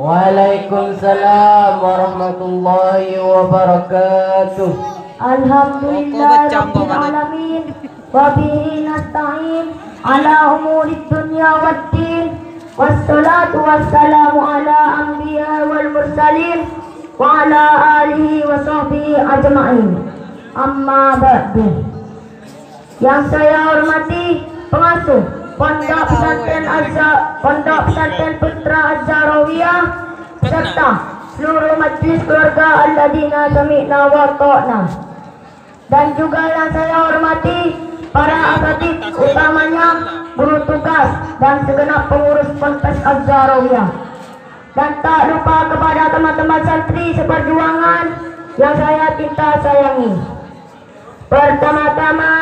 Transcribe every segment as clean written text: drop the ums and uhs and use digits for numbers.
Waalaikumsalam warahmatullahi wabarakatuh. Alhamdulillahirabbil alamin wa bihi nasta'in ala umurid dunya waddin wassalatu wassalamu ala anbiya wal mursalin wa ala alihi wa sahbihi ajma'in. Amma ba'du. Yang saya hormati pengasuh Pondok Pesantren Putra Az-Zarawiyah serta seluruh majlis keluarga Alladina Sami'na wa Ta'na, dan juga yang saya hormati para asatidz, utamanya guru tugas dan segenap pengurus Ponpes Az-Zarawiyah, dan tak lupa kepada teman-teman santri seperjuangan yang saya cinta sayangi. Pertama-tama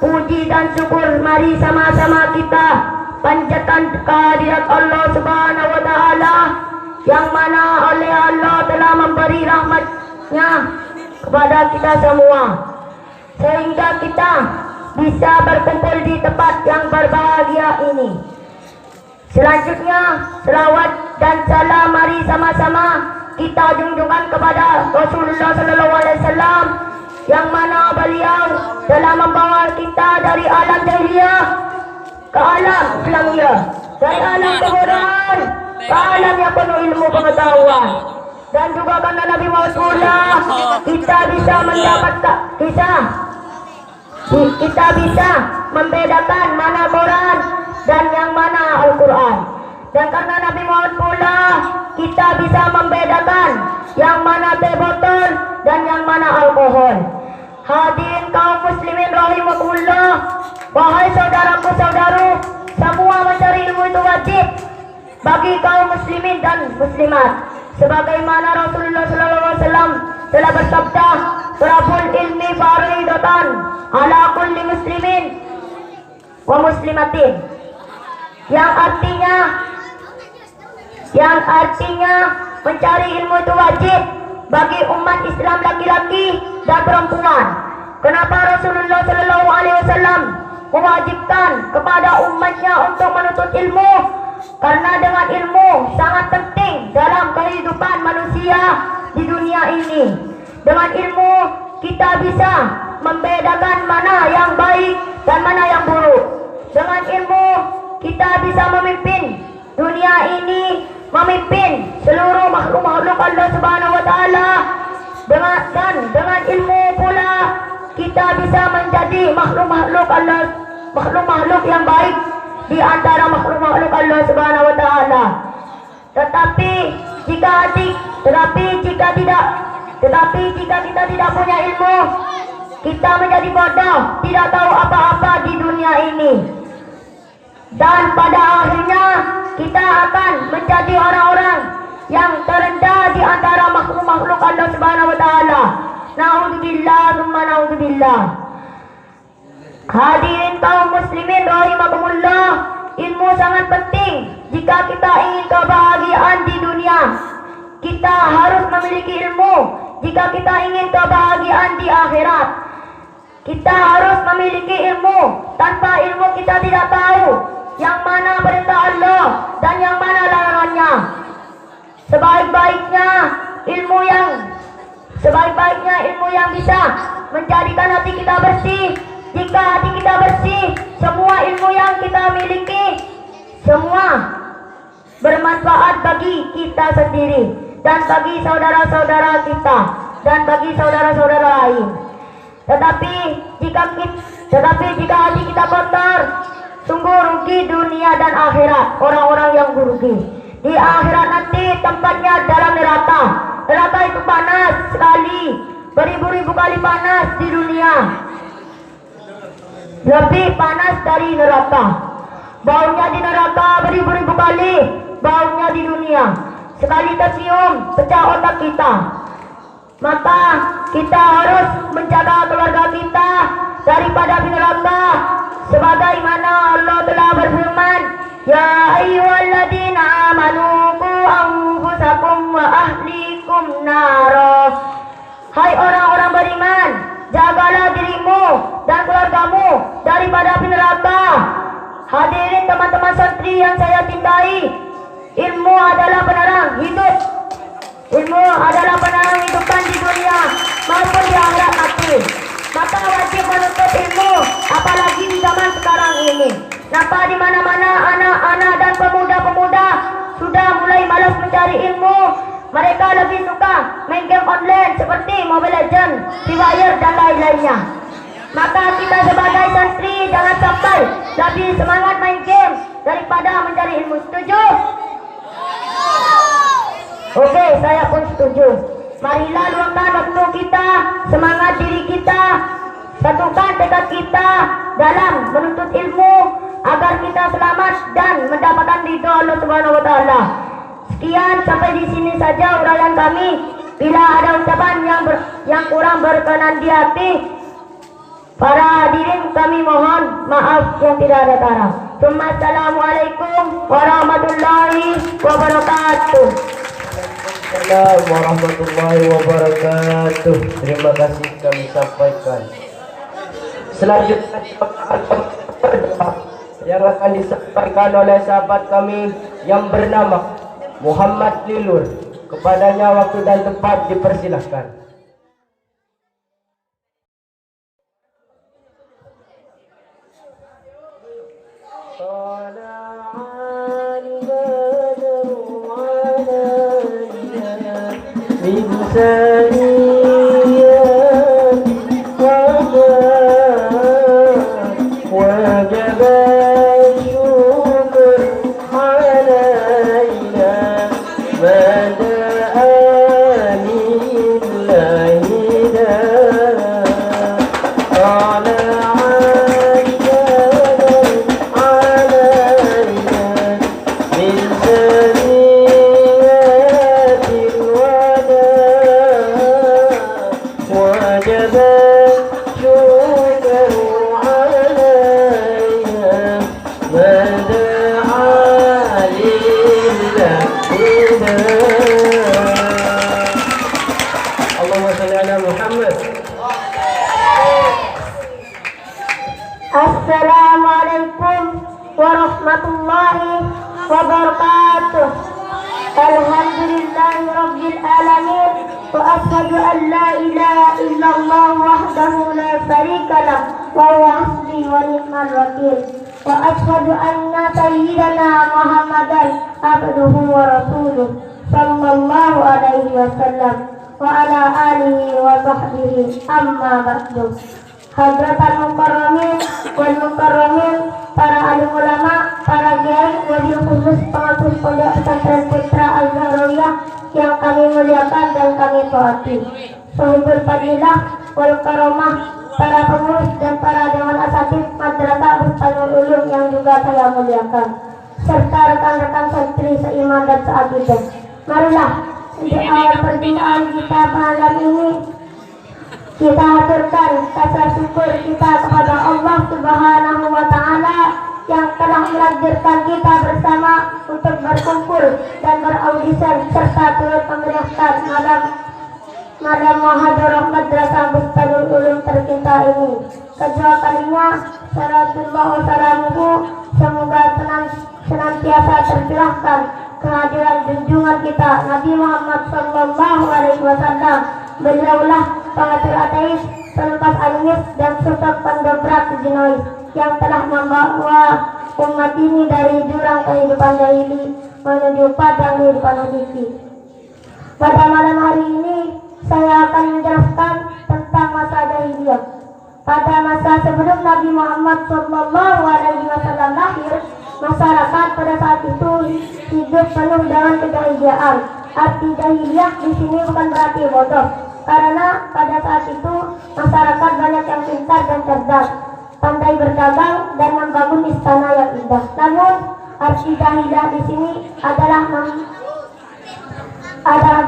puji dan syukur mari sama-sama kita panjatkan kehadirat Allah Subhanahu wa Ta'ala, yang mana oleh Allah telah memberi rahmat-Nya kepada kita semua, sehingga kita bisa berkumpul di tempat yang berbahagia ini. Selanjutnya, selawat dan salam mari sama-sama kita junjungan kepada Rasulullah Sallallahu Alaihi Wasallam, yang mana beliau telah membawa kita dari alam jahiliyah ke alam Islamiyah, dari alam kebodohan ke alam yang penuh ilmu pengetahuan. Dan juga karena Nabi Muhammad pula kita bisa mendapat kita bisa membedakan mana Quran dan yang mana Al-Quran. Dan karena Nabi Muhammad pula kita bisa membedakan yang mana teh botol dan yang mana alkohol. Hadirin kaum muslimin rahimakumullah, wahai saudaraku-saudara, semua mencari ilmu itu wajib bagi kaum muslimin dan muslimat, sebagaimana Rasulullah SAW telah bersabda, "Talabul ilmi fariidatan ala kulli muslimin wa muslimatin," yang artinya mencari ilmu itu wajib bagi umat Islam laki-laki dan perempuan. Kenapa Rasulullah Sallallahu Alaihi Wasallam mewajibkan kepada umatnya untuk menuntut ilmu? Karena dengan ilmu sangat penting dalam kehidupan manusia di dunia ini. Dengan ilmu kita bisa membedakan mana yang baik dan mana yang buruk. Dengan ilmu kita bisa memimpin dunia ini, memimpin seluruh makhluk-makhluk Allah Subhanahu wa Ta'ala. Dengan ilmu pula kita bisa menjadi makhluk-makhluk Allah, makhluk-makhluk yang baik di antara makhluk-makhluk Allah Subhanahu wa Ta'ala. Tetapi jika kita tidak punya ilmu, kita menjadi bodoh, tidak tahu apa-apa di dunia ini. Dan pada akhirnya kita akan menjadi orang-orang yang terendah di antara makhluk-makhluk Allah Subhanahu wa Ta'ala. Na'udzubillah tsumma na'udzubillah. Hadirin kaum muslimin rahimakumullah, ilmu sangat penting jika kita ingin kebahagiaan di dunia. Kita harus memiliki ilmu jika kita ingin kebahagiaan di akhirat. Kita harus memiliki ilmu. Tanpa ilmu kita tidak tahu yang mana perintah Allah dan yang mana larangannya. Sebaik-baiknya ilmu yang bisa menjadikan hati kita bersih. Jika hati kita bersih, semua ilmu yang kita miliki semua bermanfaat bagi kita sendiri dan bagi saudara-saudara kita dan bagi saudara-saudara lain. Tetapi jika hati kita kotor, sungguh rugi dunia dan akhirat orang-orang yang rugi. Di akhirat nanti tempatnya dalam neraka. Neraka itu panas sekali, beribu-ribu kali panas di dunia, lebih panas dari neraka. Baunya di neraka beribu-ribu kali baunya di dunia. Sekali tercium pecah otak kita. Maka kita harus menjaga keluarga kita daripada neraka, sebagaimana Allah telah berfirman, "Ya ayyuhalladzina amanu qu anfusakum wa ahlikum nara." Hai orang-orang beriman, jagalah dirimu dan keluargamu daripada api neraka. Hadirin teman-teman santri yang saya cintai, ilmu Ilmu adalah penerang hidup. Ilmu adalah penerang hidupan di dunia maupun di akhirat nanti. Maka wajib menuntut ilmu, apalagi di zaman sekarang ini. Napa di mana-mana anak-anak dan pemuda-pemuda sudah mulai malas mencari ilmu. Mereka lebih suka main game online seperti Mobile Legends, Free Fire dan lain-lainnya. Maka kita sebagai santri jangan sampai lebih semangat main game daripada mencari ilmu. Setuju? Oke, saya pun setuju. Marilah luangkan waktu kita, semangat diri kita, satukan tekad kita dalam menuntut ilmu agar kita selamat dan mendapatkan ridho Allah Subhanahu wa taala. Sekian, sampai di sini saja uraian kami. Bila ada ucapan yang kurang berkenan di hati para hadirin, kami mohon maaf yang tidak ada tara. Assalamualaikum warahmatullahi wabarakatuh. Assalamualaikum warahmatullahi wabarakatuh. Terima kasih kami sampaikan. Selanjutnya yang akan disampaikan oleh sahabat kami yang bernama Muhammad Lilur. Kepadanya waktu dan tempat dipersilahkan. Assalamualaikum warahmatullahi wabarakatuh. Alhamdulillahi rabbil alamin, wa ashhadu an la ilaha illallah wahdahu la syarika lah, wa huwa hasbi wa ni'mal wakil. Wa ashhadu anna sayyidana Muhammadan abduhu wa rasuluh sallallahu alaihi wasallam wa ala alihi wa sahbihi, amma ba'du. Hadratan mukarramin wal mukarramin, para alim ulama, para kiai, wabil khusus pengasuh pondok pesantren Putra Al-Zahrawiyah yang kami muliakan dan kami taati. Sahibul fadilah wal karomah, para pengurus dan para dewan asatidz Madrasah Bustanul Ulum yang juga saya muliakan, serta rekan-rekan santri seiman dan seakidah. Marilah di awal perjumpaan kita malam ini kita haturkan rasa syukur kita kepada Allah Subhanahu wa taala yang telah menakdirkan kita bersama untuk berkumpul dan beraudition serta turut memeriahkan malam Muhadarah Madrasah Bustanul Ulum tercinta ini. Kedua kalinya salatullah wa salamuhu semoga senantiasa tercurahkan kehadiran junjungan kita Nabi Muhammad sallallahu alaihi wasallam. Beliaulah pengatur ateis, pelepas anjis dan sosok pendobrak jinois yang telah membawa umat ini dari jurang kehidupan jahili menuju padang kehidupan hakiki. Pada malam hari ini saya akan menjelaskan tentang masa jahiliyah. Pada masa sebelum Nabi Muhammad sallallahu alaihi wasallam lahir, masyarakat pada saat itu hidup penuh dengan kejahiliaan. Arti jahiliyah di sini bukan berarti bodoh, karena pada saat itu masyarakat banyak yang pintar dan cerdas, pandai berdagang dan membangun istana yang indah. Namun arti jahiliyah di sini adalah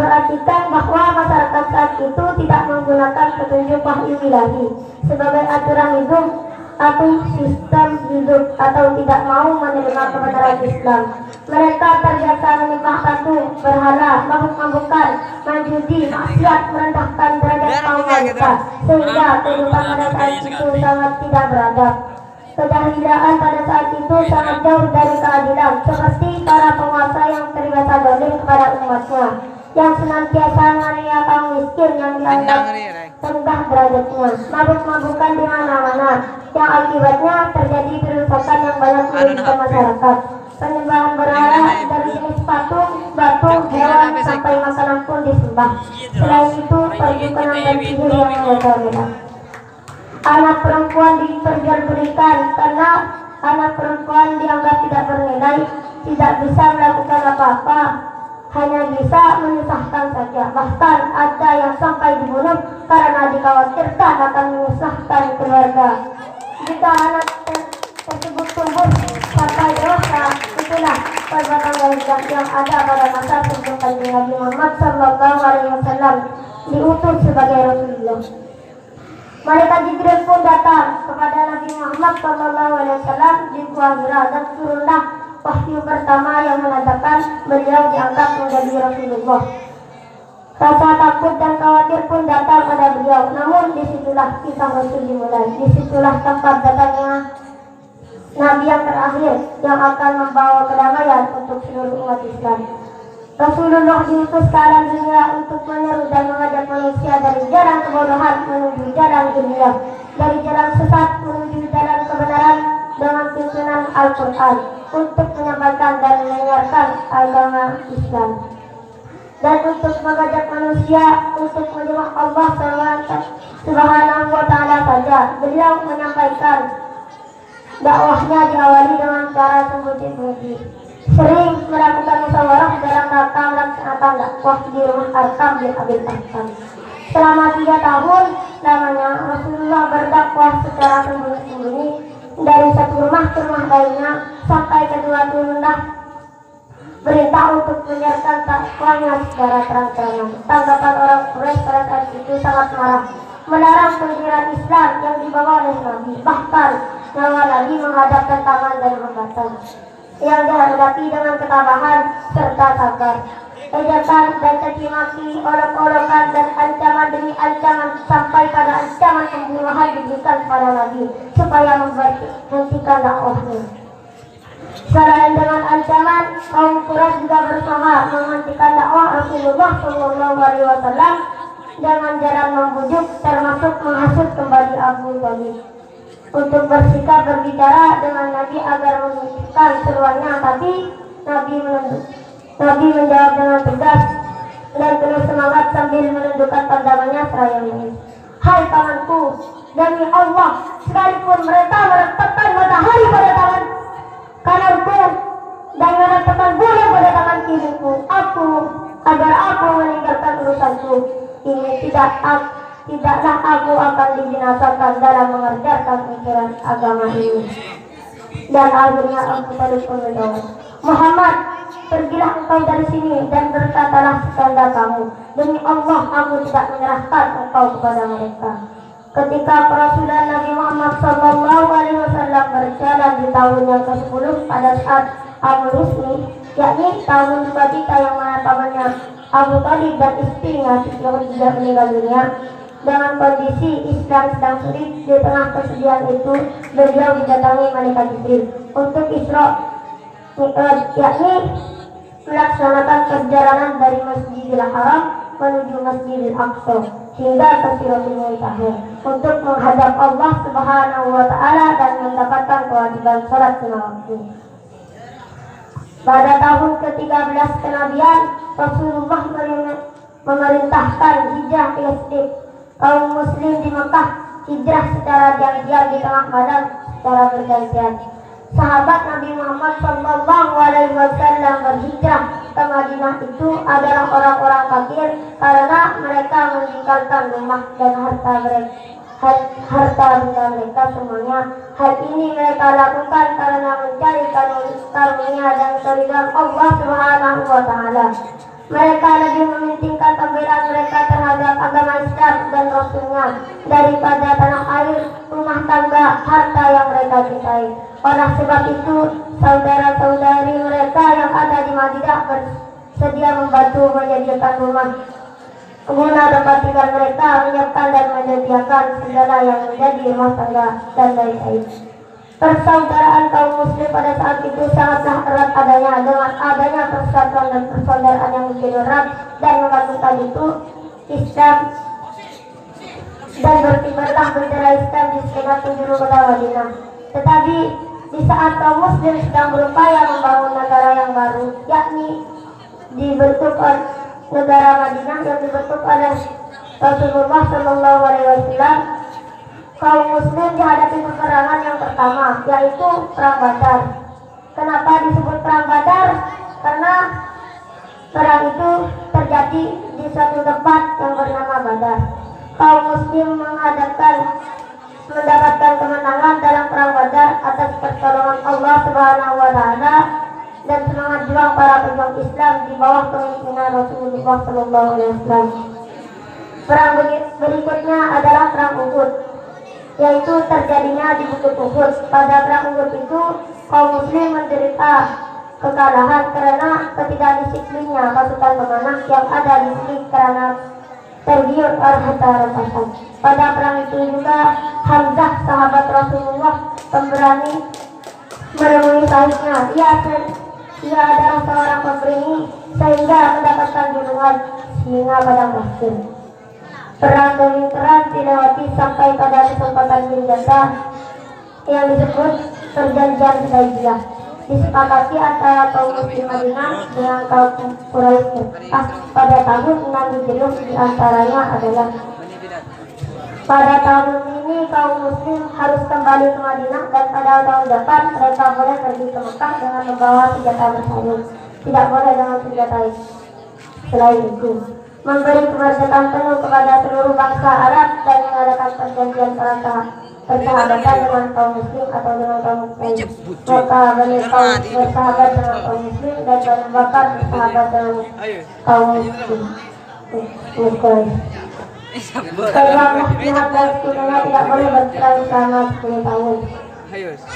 berartikan bahwa masyarakat saat itu tidak menggunakan petunjuk wahyu ilahi sebagai aturan hidup atau sistem hidup, atau tidak mau menerima kebenaran Islam. Mereka terbiasa menyembah patung, berhala, mabuk-mabukan, menjudi, maksiat, merendahkan derajat kaum wanita, sehingga kehidupan pada saat itu sangat tidak beradab. Kejahilan pada saat itu sangat jauh dari keadilan, seperti para penguasa yang terbiasa zalim kepada umatnya, yang senantiasa menganiaya kaum miskin yang dianggap rendah derajatnya, mabuk-mabukan di mana-mana, yang akibatnya terjadi kerusakan yang banyak merugikan masyarakat. Penyembahan berhala dari jenis patung, batu, hewan, sampai makanan pun disembah. Selain itu, perjukan dan sihir yang merajalela. Anak perempuan diperjualbelikan karena anak perempuan dianggap tidak bernilai, tidak bisa melakukan apa-apa, hanya bisa menyusahkan saja. Bahkan ada yang sampai dibunuh karena dikhawatirkan akan menyusahkan keluarga. Jika anak tersebut tumbuh sampai dewasa, itulah perbuatan ghaibah yang ada pada masa sebelum Nabi Muhammad SAW diutus sebagai Rasulullah. Malaikat Jibril pun datang kepada Nabi Muhammad SAW di Gua Hira, dan turunlah wahyu pertama yang menandakan beliau diangkat menjadi Rasulullah. Rasa takut dan khawatir pun datang pada beliau, namun disitulah kisah Rasul dimulai. Disitulah tempat datangnya Nabi yang terakhir yang akan membawa kedamaian untuk seluruh umat Islam. Rasulullah diutus ke alam dunia untuk menyeru dan mengajak manusia dari jalan kebodohan menuju jalan ilmiah, dari jalan sesat menuju jalan kebenaran dengan tuntunan Al-Quran, untuk menyampaikan dan menyiarkan agama Islam, dan untuk mengajak manusia untuk menyembah Allah Subhanahu wa Ta'ala saja. Beliau menyampaikan dakwahnya diawali dengan cara sembunyi-sembunyi, sering melakukan musyawarah dalam rangka melaksanakan dakwah di rumah Arkam bin Abil Arkam. Selama 3 tahun lamanya Rasulullah berdakwah secara sembunyi-sembunyi dari satu rumah ke rumah lainnya, sampai kedua turunlah perintah untuk menyiarkan dakwahnya secara terang-terangan. Tanggapan orang Quraisy pada saat itu sangat marah, melarang penyiaran Islam yang dibawa oleh Nabi. Bahkan nyawa Nabi menghadap tantangan dan hambatan yang dihadapi dengan ketabahan serta sabar. Ejakan dan caci maki, olok-olokan dan ancaman demi ancaman, sampai pada ancaman pembunuhan diberikan kepada Nabi supaya menghentikan dakwahnya. Selain dengan ancaman, kaum Quraisy juga berusaha menghentikan dakwah Rasulullah SAW dengan jalan membujuk, termasuk menghasut kembali Abu Thalib untuk bersikap berbicara dengan Nabi agar menghentikan seruannya, tapi Nabi menjawab dengan tegas dan penuh semangat sambil menundukkan pandangannya seraya menangis. Hai pamanku, demi Allah, sekalipun mereka meletakkan matahari pada tangan kananku dan meletakkan bulan pada tangan kiriku, agar aku meninggalkan urusanku ini, tidaklah aku akan dibinasakan dalam mengerjakan aturan agama ini. Dan akhirnya Abu Thalib pun menjawab, Muhammad, pergilah engkau dari sini dan berkatalah kepada kamu, demi Allah aku tidak menyerahkan engkau kepada mereka. Ketika perasulan Nabi Muhammad SAW berjalan di tahun yang ke-10 pada saat Abu Rusmi, yakni tahun duka yang mana pamannya Abu Thalib dan istrinya sudah meninggal dunia, dengan kondisi Islam sedang sulit. Di tengah kesedihan itu, beliau didatangi malaikat Jibril untuk Isra Mi'raj, yakni melaksanakan perjalanan dari Masjidil Haram menuju Masjidil Aqsa hingga ke Sidratul Muntaha untuk menghadap Allah Subhanahu wa Ta'ala dan mendapatkan kewajiban salat 5 waktu. Pada tahun ke-13 kenabian, Rasulullah memerintahkan hijrah ke Yatsrib. Kaum muslim di Mekah hijrah secara diam-diam di tengah malam secara bergantian. Sahabat Nabi Muhammad SAW berhijrah ke Madinah itu adalah orang-orang fakir karena mereka meninggalkan rumah dan harta benda mereka semuanya. Hal ini mereka lakukan karena mencari karunia dan keridhaan Allah Subhanahu wa Ta'ala. Mereka lebih mementingkan pembelaan mereka terhadap agama Islam dan Rasulnya daripada tanah air, rumah tangga, harta yang mereka cintai. Oleh sebab itu, saudara-saudari mereka yang ada di Madinah bersedia membantu menyediakan rumah, guna tempat tinggal mereka, menyiapkan dan menyediakan segala yang menjadi rumah tangga dan lain-lain. Persaudaraan kaum muslim pada saat itu sangatlah erat adanya. Dengan adanya persatuan dan persaudaraan yang menjadi erat dan mengagumkan itu, Islam dan berkibarlah bendera Islam di sekitar penjuru kota Madinah. Tetapi di saat kaum muslim sedang berupaya membangun negara yang baru, yakni dibentuk negara Madinah yang dibentuk oleh Rasulullah Shallallahu Alaihi Wasallam, kaum muslim dihadapi peperangan yang pertama, yaitu perang Badar. Kenapa disebut perang Badar? Karena perang itu terjadi di suatu tempat yang bernama Badar. Kaum muslim mendapatkan kemenangan dalam perang Badar atas pertolongan Allah Subhanahu wa taala dan semangat juang para pejuang Islam di bawah kepemimpinan Rasulullah Shallallahu Alaihi Wasallam. Perang berikutnya adalah perang Uhud, yaitu terjadinya di Bukit Uhud. Pada perang Uhud itu kaum muslim menderita kekalahan karena ketidakdisiplinnya pasukan pemanah yang ada di sini karena tergiur oleh harta rampasan. Pada perang itu juga Hamzah, sahabat Rasulullah, pemberani, menemui sahibnya. Ia adalah seorang pemberani sehingga mendapatkan julukan singa padang pasir. Perang demi perang dilewati sampai pada kesempatan senjata yang disebut perjanjian Hudaybiyah, disepakati antara kaum muslim Madinah dengan kaum Quraisy pada tahun 6 Hijriah. Di antaranya adalah pada tahun ini kaum muslim harus kembali ke Madinah dan pada tahun depan mereka boleh pergi ke Mekah dengan membawa senjata bersayap, tidak boleh dengan senjata selain itu. Memberi kemerdekaan penuh kepada seluruh bangsa Arab dan mengadakan perjanjian persahabatan dengan kaum muslim atau dengan kaum muslim. Maka Bani kaum bersahabat dengan kaum muslim dan Bani Bakar bersahabat dengan kaum muslim. Selama pihak dan sebenarnya tidak boleh berperang selama 10 tahun.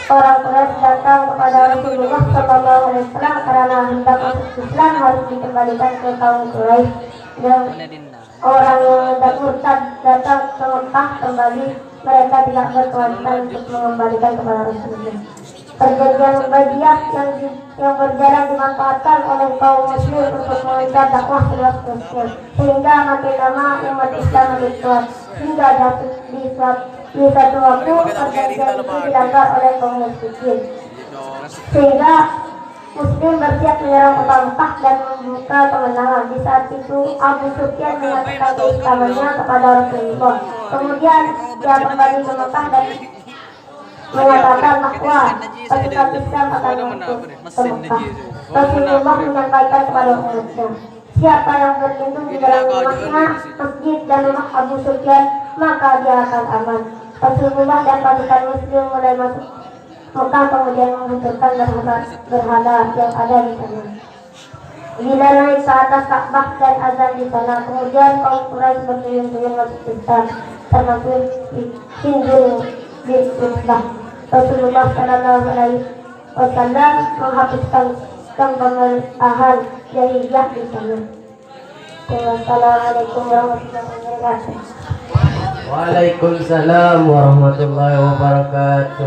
Orang Quraisy datang kepada Rasulullah Shallallahu Alaihi Wasallam karena hendak masuk Islam harus dikembalikan ke kaum Quraisy. Dan orang yang hendak murtad datang ke Mekah kembali, mereka tidak berkewajiban untuk mengembalikan kepada Rasulullah. Perjanjian Hudaybiyah yang berjalan dimanfaatkan oleh kaum muslim untuk mengejar dakwah seluas-luasnya, sehingga makin lama umat Islam makin kuat, hingga di satu waktu perjanjian itu dilanggar oleh kaum musyrikin, sehingga muslim bersiap menyerang kota Mekah dan membuka kemenangan. Di saat itu Abu Sufyan menyatakan keislamannya kepada Rasulullah. Kemudian dia kembali ke Mekah dan menyatakan bahwa pasukan Islam akan masuk ke Mekah. Rasulullah menyampaikan kepada umatnya, siapa yang berlindung di dalam rumahnya, masjid dan rumah Abu Sufyan, maka dia akan aman. Rasulullah dan pasukan muslim mulai masuk Mekah, kemudian menghancurkan berhala yang ada di sana. Bila naik ke atas Ka'bah dan azan di sana, kemudian kaum Quraisy berduyun-duyun masuk Islam, termasuk Hindun bin Utbah. Rasulullah Shallallahu Alaihi Wasallam menghapuskan pemerintahan jahiliyah di sana. Wassalamualaikum warahmatullahi wabarakatuh. Waalaikumsalam warahmatullahi wabarakatuh.